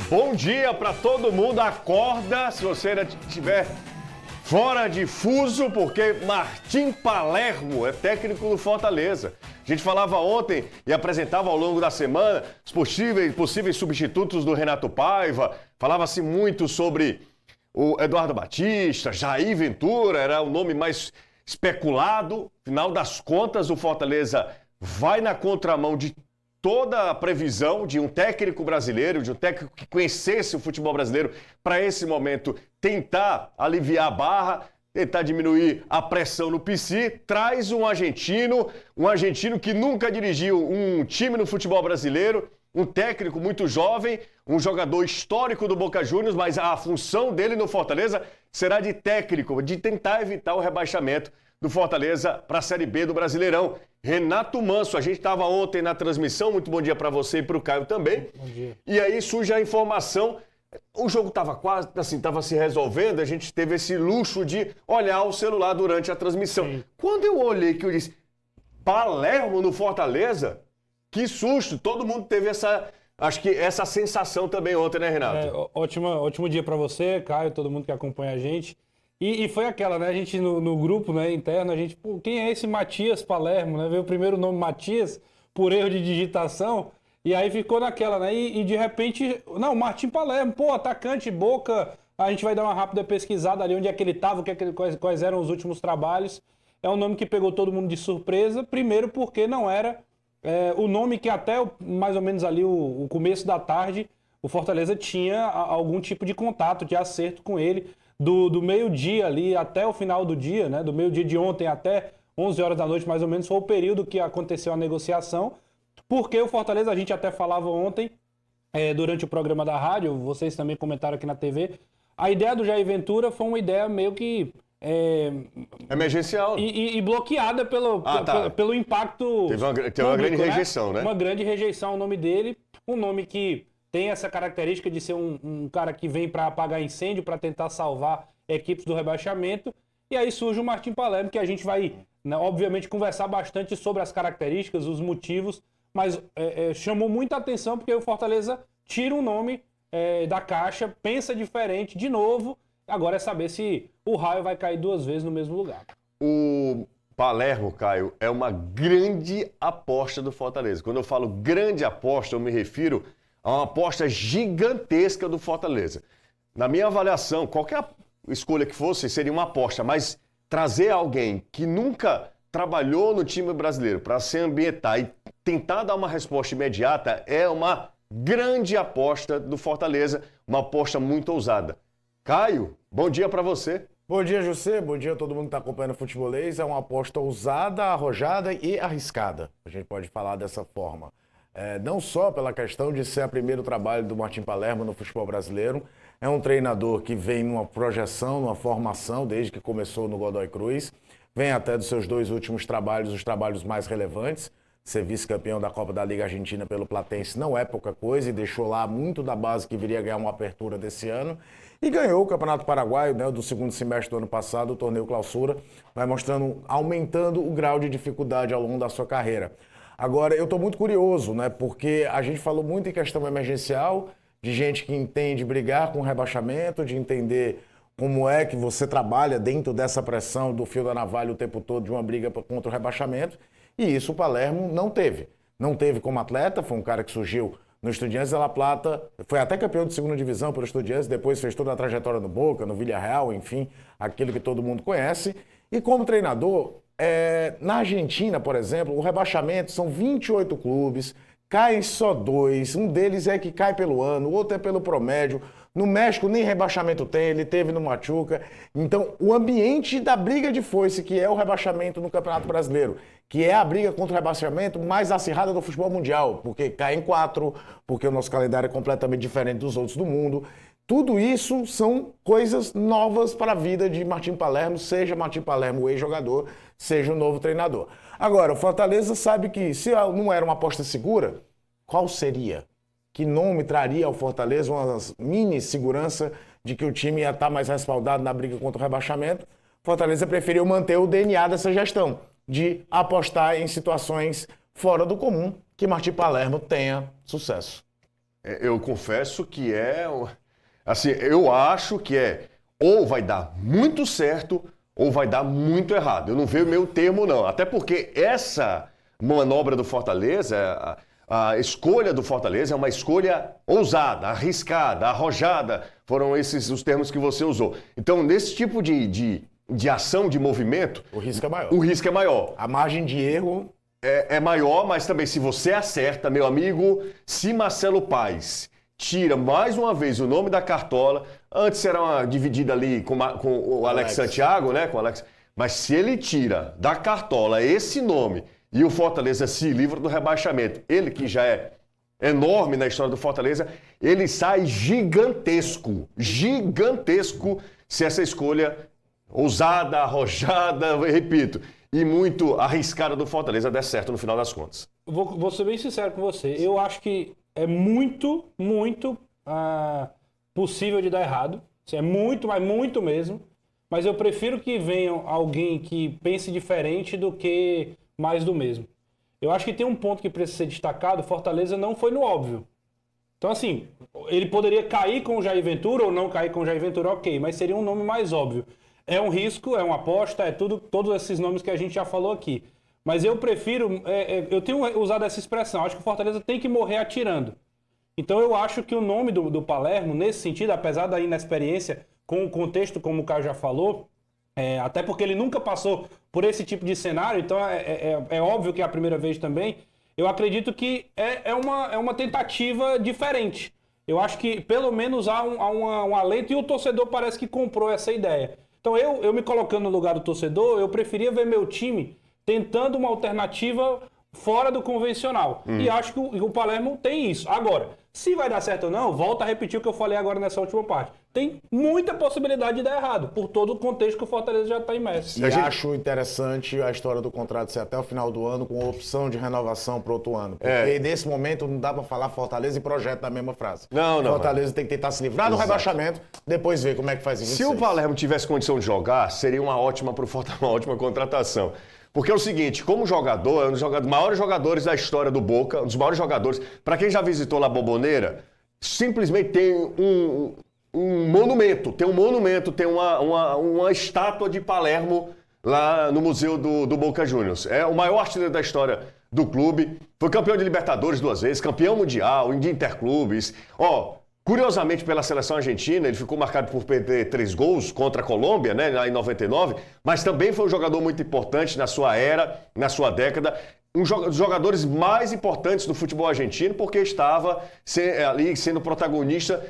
Bom dia para todo mundo. Acorda se você ainda estiver fora de fuso, porque Martim Palermo é técnico do Fortaleza. A gente falava ontem e apresentava ao longo da semana os possíveis substitutos do Renato Paiva. Falava-se muito sobre o Eduardo Batista, Jair Ventura, era o nome mais especulado. Afinal das contas, o Fortaleza vai na contramão de toda a previsão de um técnico brasileiro, de um técnico que conhecesse o futebol brasileiro, para esse momento tentar aliviar a barra, tentar diminuir a pressão no PC, traz um argentino que nunca dirigiu um time no futebol brasileiro, um técnico muito jovem, um jogador histórico do Boca Juniors, mas a função dele no Fortaleza será de técnico, de tentar evitar o rebaixamento do Fortaleza para a Série B do Brasileirão. Renato Manso, a gente estava ontem na transmissão, muito bom dia para você e para o Caio também. Bom dia. E aí surge a informação, o jogo estava quase, assim, estava se resolvendo, a gente teve esse luxo de olhar o celular durante a transmissão. Sim. Quando eu olhei que eu disse, Palermo no Fortaleza, que susto, todo mundo teve essa sensação também ontem, né, Renato? Ótimo dia para você, Caio, todo mundo que acompanha a gente. E foi aquela, né? A gente no grupo, né, interno, a gente, pô, quem é esse Matias Palermo, né? Veio o primeiro nome Matias por erro de digitação e aí ficou naquela, né? E de repente, não, Martim Palermo, pô, atacante, Boca, a gente vai dar uma rápida pesquisada ali onde é que ele estava, quais eram os últimos trabalhos. É um nome que pegou todo mundo de surpresa, primeiro porque não era o nome que até mais ou menos ali o começo da tarde o Fortaleza tinha algum tipo de contato, de acerto com ele. Do meio-dia ali até o final do dia, né? Do meio-dia de ontem até 11 horas da noite, mais ou menos, foi o período que aconteceu a negociação, porque o Fortaleza, a gente até falava ontem, durante o programa da rádio, vocês também comentaram aqui na TV, a ideia do Jair Ventura foi uma ideia meio que... emergencial. E bloqueada pelo impacto. Teve uma grande rejeição, né? Uma grande rejeição ao nome dele, um nome que tem essa característica de ser um cara que vem para apagar incêndio, para tentar salvar equipes do rebaixamento. E aí surge o Martim Palermo, que a gente vai, né, obviamente, conversar bastante sobre as características, os motivos, mas chamou muita atenção porque o Fortaleza tira um nome da caixa, pensa diferente de novo. Agora é saber se o raio vai cair duas vezes no mesmo lugar. O Palermo, Caio, é uma grande aposta do Fortaleza. Quando eu falo grande aposta, eu me refiro a uma aposta gigantesca do Fortaleza. Na minha avaliação, qualquer escolha que fosse, seria uma aposta, mas trazer alguém que nunca trabalhou no time brasileiro para se ambientar e tentar dar uma resposta imediata é uma grande aposta do Fortaleza, uma aposta muito ousada. Caio, bom dia para você. Bom dia, José. Bom dia a todo mundo que está acompanhando o Futebolês. É uma aposta ousada, arrojada e arriscada. A gente pode falar dessa forma. Não só pela questão de ser o primeiro trabalho do Martim Palermo no futebol brasileiro. É um treinador que vem numa projeção, numa formação, desde que começou no Godoy Cruz. Vem até dos seus dois últimos trabalhos, os trabalhos mais relevantes. Ser vice-campeão da Copa da Liga Argentina pelo Platense não é pouca coisa e deixou lá muito da base que viria a ganhar uma apertura desse ano. E ganhou o Campeonato Paraguaio, né, do segundo semestre do ano passado, o torneio Clausura, vai mostrando, aumentando o grau de dificuldade ao longo da sua carreira. Agora, eu estou muito curioso, né, porque a gente falou muito em questão emergencial, de gente que entende brigar com o rebaixamento, de entender como é que você trabalha dentro dessa pressão do fio da navalha o tempo todo de uma briga contra o rebaixamento, e isso o Palermo não teve. Não teve como atleta, foi um cara que surgiu no Estudiantes de La Plata, foi até campeão de segunda divisão pelo Estudiantes, depois fez toda a trajetória no Boca, no Villarreal, enfim, aquilo que todo mundo conhece. E como treinador, na Argentina, por exemplo, o rebaixamento são 28 clubes, caem só 2, um deles é que cai pelo ano, o outro é pelo promédio. No México nem rebaixamento tem, ele teve no Machuca. Então, o ambiente da briga de foice, que é o rebaixamento no Campeonato Brasileiro, que é a briga contra o rebaixamento mais acirrada do futebol mundial, porque cai em 4, porque o nosso calendário é completamente diferente dos outros do mundo. Tudo isso são coisas novas para a vida de Martim Palermo, seja Martim Palermo o ex-jogador, seja o novo treinador. Agora, o Fortaleza sabe que se não era uma aposta segura, qual seria? Que nome traria ao Fortaleza uma mini segurança de que o time ia estar mais respaldado na briga contra o rebaixamento? Fortaleza preferiu manter o DNA dessa gestão, de apostar em situações fora do comum, que Martim Palermo tenha sucesso. eu confesso que assim, eu acho que ou vai dar muito certo ou vai dar muito errado. Eu não vejo meio termo, não. Até porque essa manobra do Fortaleza, a escolha do Fortaleza é uma escolha ousada, arriscada, arrojada. Foram esses os termos que você usou. Então, nesse tipo de ação, de movimento... O risco é maior. O risco é maior. A margem de erro... É maior, mas também se você acerta, meu amigo, se Marcelo Paes tira mais uma vez o nome da cartola, antes era uma dividida ali com o Alex Santiago, né? Com o Alex, mas se ele tira da cartola esse nome e o Fortaleza se livra do rebaixamento, ele que já é enorme na história do Fortaleza, ele sai gigantesco se essa escolha ousada, arrojada, repito, e muito arriscada do Fortaleza der certo no final das contas. Vou ser bem sincero com você. Eu acho que é muito possível de dar errado. É muito, mas muito mesmo. Mas eu prefiro que venha alguém que pense diferente do que mais do mesmo. Eu acho que tem um ponto que precisa ser destacado. Fortaleza não foi no óbvio. Então, assim, ele poderia cair com o Jair Ventura ou não cair com o Jair Ventura, ok. Mas seria um nome mais óbvio. É um risco, é uma aposta, é todos esses nomes que a gente já falou aqui. Mas eu prefiro, eu tenho usado essa expressão, acho que o Fortaleza tem que morrer atirando. Então eu acho que o nome do Palermo, nesse sentido, apesar da inexperiência, com o contexto, como o Caio já falou, até porque ele nunca passou por esse tipo de cenário, então é óbvio que é a primeira vez também, eu acredito que é uma tentativa diferente. Eu acho que pelo menos há um alento e o torcedor parece que comprou essa ideia. Então eu me colocando no lugar do torcedor, eu preferia ver meu time tentando uma alternativa fora do convencional. E acho que o Palermo tem isso. Agora, se vai dar certo ou não, volto a repetir o que eu falei agora nessa última parte. Tem muita possibilidade de dar errado, por todo o contexto que o Fortaleza já está imerso. E acho interessante a história do contrato ser até o final do ano, com opção de renovação para outro ano. Porque nesse momento não dá para falar Fortaleza e projeto na mesma frase. Não. Fortaleza tem que tentar se livrar do rebaixamento, depois ver como é que faz isso. Se o Palermo tivesse condição de jogar, seria uma ótima contratação. Porque é o seguinte, como jogador, é um dos maiores jogadores da história do Boca, um dos maiores jogadores. Para quem já visitou La Bombonera, simplesmente tem um monumento, tem uma estátua de Palermo lá no Museu do Boca Juniors. É o maior artilheiro da história do clube, foi campeão de Libertadores 2 vezes, campeão mundial, de Interclubes. Curiosamente, pela seleção argentina, ele ficou marcado por perder 3 gols contra a Colômbia, né, lá em 99, mas também foi um jogador muito importante na sua era, na sua década. Um dos jogadores mais importantes do futebol argentino, porque estava ali sendo protagonista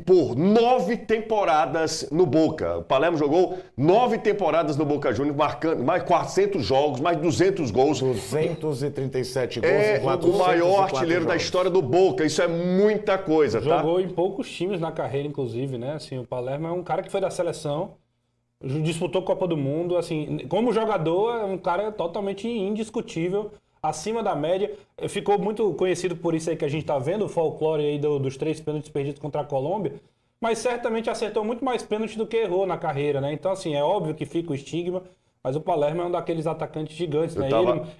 por 9 temporadas no Boca. O Palermo jogou 9 temporadas no Boca Juniors, marcando mais 400 jogos, mais 200 gols. 237 gols em 404 o maior artilheiro da história do Boca. Isso é muita coisa, tá? Jogou em poucos times na carreira, inclusive, né? Assim, o Palermo é um cara que foi da seleção, disputou Copa do Mundo, assim, como jogador é um cara totalmente indiscutível, acima da média. Ficou muito conhecido por isso aí que a gente tá vendo, o folclore aí dos 3 pênaltis perdidos contra a Colômbia, mas certamente acertou muito mais pênaltis do que errou na carreira, né? Então, assim, é óbvio que fica o estigma, mas o Palermo é um daqueles atacantes gigantes, né?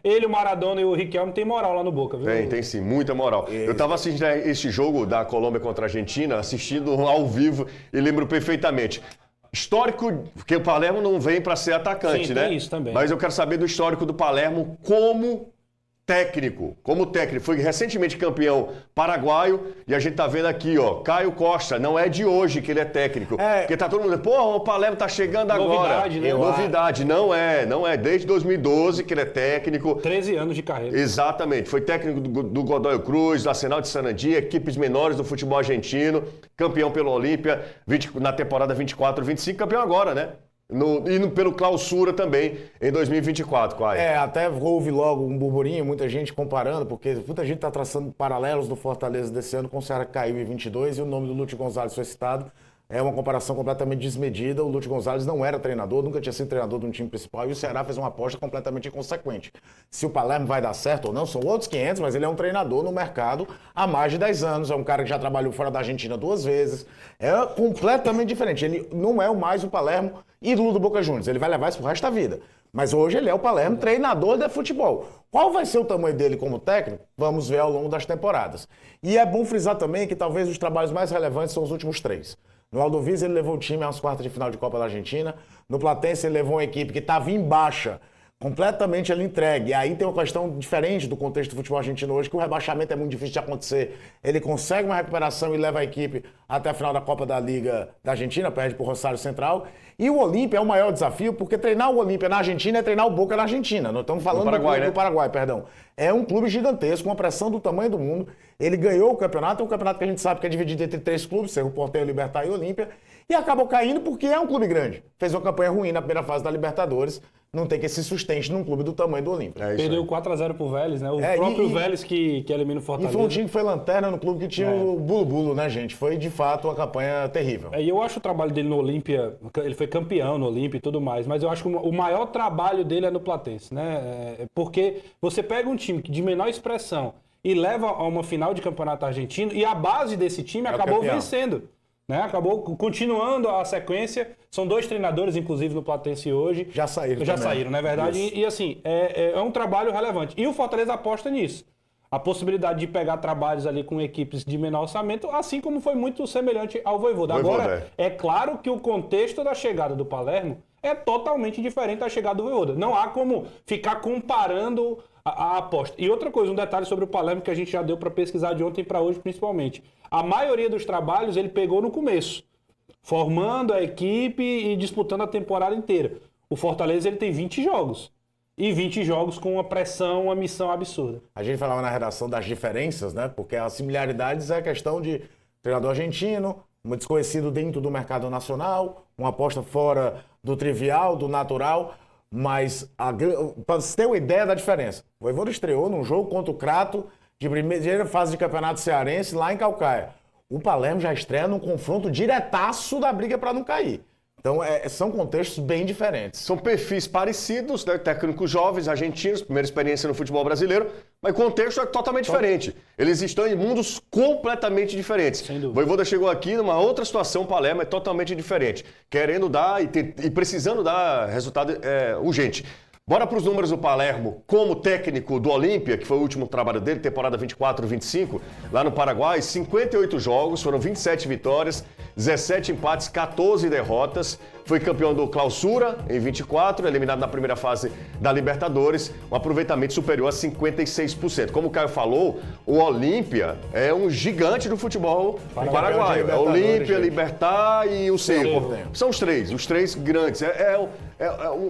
Ele, o Maradona e o Riquelme tem moral lá no Boca, viu? Tem sim, muita moral. Eu tava assistindo esse jogo da Colômbia contra a Argentina, assistindo ao vivo e lembro perfeitamente. Histórico, porque o Palermo não vem para ser atacante, né? Tem isso também. Mas eu quero saber do histórico do Palermo como técnico, foi recentemente campeão paraguaio e a gente tá vendo aqui, Caio Costa, não é de hoje que ele é técnico, porque tá todo mundo, o Palermo tá chegando agora. Né? Novidade, não é, desde 2012 que ele é técnico. 13 anos de carreira. Exatamente, foi técnico do Godoy Cruz, do Arsenal de Sarandi, equipes menores do futebol argentino, campeão pelo Olímpia, na temporada 24-25, campeão agora, né? Indo pelo Clausura também, em 2024, Caio. Até houve logo um burburinho, muita gente comparando, porque muita gente está traçando paralelos do Fortaleza desse ano com o Ceará que caiu em 22 e o nome do Lúcio Gonzalez foi citado. É uma comparação completamente desmedida. O Lúcio Gonzalez não era treinador, nunca tinha sido treinador de um time principal e o Ceará fez uma aposta completamente inconsequente. Se o Palermo vai dar certo ou não, são outros 500, mas ele é um treinador no mercado há mais de 10 anos. É um cara que já trabalhou fora da Argentina 2 vezes. É completamente diferente. Ele não é mais o Palermo ídolo do Boca Juniors. Ele vai levar isso pro resto da vida. Mas hoje ele é o Palermo, treinador de futebol. Qual vai ser o tamanho dele como técnico? Vamos ver ao longo das temporadas. E é bom frisar também que talvez os trabalhos mais relevantes são os últimos 3. No Aldovise ele levou o time às quartas de final de Copa da Argentina. No Platense ele levou uma equipe que estava em baixa, completamente ele entregue. E aí tem uma questão diferente do contexto do futebol argentino hoje, que o rebaixamento é muito difícil de acontecer. Ele consegue uma recuperação e leva a equipe até a final da Copa da Liga da Argentina, perde para o Rosário Central. E o Olímpia é o maior desafio, porque treinar o Olímpia na Argentina é treinar o Boca na Argentina. Nós estamos falando do Paraguai, perdão. É um clube gigantesco, uma pressão do tamanho do mundo. Ele ganhou o campeonato, é um campeonato que a gente sabe que é dividido entre 3 clubes, Cerro Porteño, Libertad e Olímpia, e acabou caindo porque é um clube grande. Fez uma campanha ruim na primeira fase da Libertadores, não tem que se sustente num clube do tamanho do Olímpia. Perdeu 4-0 pro Vélez, né? O próprio Vélez que elimina o Fortaleza. E foi um time que foi lanterna no clube que tinha o Bulo-Bulo, né, gente? Foi, de fato, uma campanha terrível. E eu acho o trabalho dele no Olímpia, ele foi campeão no Olímpia e tudo mais, mas eu acho que o maior trabalho dele é no Platense, né? Porque você pega um time de menor expressão e leva a uma final de campeonato argentino e a base desse time acabou vencendo. Né? Acabou continuando a sequência. São 2 treinadores, inclusive, no Platense hoje. Já saíram. Já saíram, não é verdade? E assim, é um trabalho relevante. E o Fortaleza aposta nisso. A possibilidade de pegar trabalhos ali com equipes de menor orçamento, assim como foi muito semelhante ao Vojvoda. Agora, é claro que o contexto da chegada do Palermo é totalmente diferente da chegada do Vojvoda. Não há como ficar comparando a aposta. E outra coisa, um detalhe sobre o Palermo que a gente já deu para pesquisar de ontem para hoje, principalmente. A maioria dos trabalhos ele pegou no começo, formando a equipe e disputando a temporada inteira. O Fortaleza ele tem 20 jogos. E 20 jogos com uma pressão, uma missão absurda. A gente falava na redação das diferenças, né? Porque as similaridades é a questão de treinador argentino, um desconhecido dentro do mercado nacional, uma aposta fora do trivial, do natural. Mas, para você ter uma ideia da diferença, o Vojvoda estreou num jogo contra o Crato, de primeira fase de campeonato cearense, lá em Calcaia. O Palermo já estreia num confronto diretaço da briga para não cair. Então, são contextos bem diferentes. São perfis parecidos, né? Técnicos jovens, argentinos, primeira experiência no futebol brasileiro, mas o contexto é totalmente diferente. Eles estão em mundos completamente diferentes. Sem dúvida. O Vojvoda chegou aqui numa outra situação, o Palermo é totalmente diferente. Querendo dar e precisando dar resultado urgente. Bora para os números do Palermo como técnico do Olímpia, que foi o último trabalho dele, temporada 24-25, lá no Paraguai. 58 jogos, foram 27 vitórias, 17 empates, 14 derrotas. Foi campeão do Clausura em 24, eliminado na primeira fase da Libertadores, um aproveitamento superior a 56%. Como o Caio falou, o Olímpia é um gigante do futebol paraguaio. É Olímpia, Libertad e o Cerro. São os três grandes.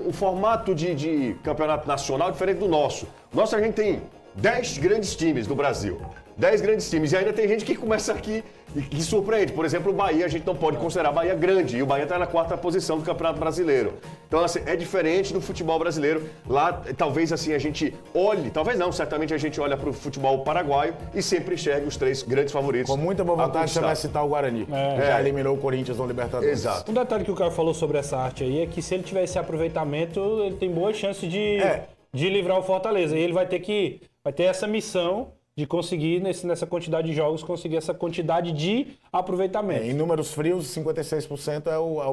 O formato de campeonato nacional é diferente do nosso. O nosso, a gente tem 10 grandes times do Brasil. 10 grandes times. E ainda tem gente que começa aqui e que surpreende. Por exemplo, o Bahia, a gente não pode considerar a Bahia grande. E o Bahia está na 4ª posição do Campeonato Brasileiro. Então, assim, é diferente do futebol brasileiro. Lá, talvez assim, a gente olhe, talvez não, certamente a gente olha para o futebol paraguaio e sempre enxergue os 3 grandes favoritos. Com muita boa vontade, você vai citar o Guarani. Já eliminou o Corinthians no Libertadores. Exato. Um detalhe que o Caio falou sobre essa arte aí é que se ele tiver esse aproveitamento, ele tem boa chance de livrar o Fortaleza. E ele vai ter essa missão de conseguir, nessa quantidade de jogos, conseguir essa quantidade de aproveitamento. Em números frios, 56%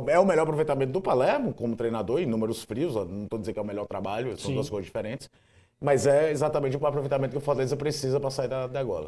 é o melhor aproveitamento do Palermo como treinador, em números frios, não estou dizendo que é o melhor trabalho, são 2 coisas diferentes, mas é exatamente o aproveitamento que o Fortaleza precisa para sair da degola.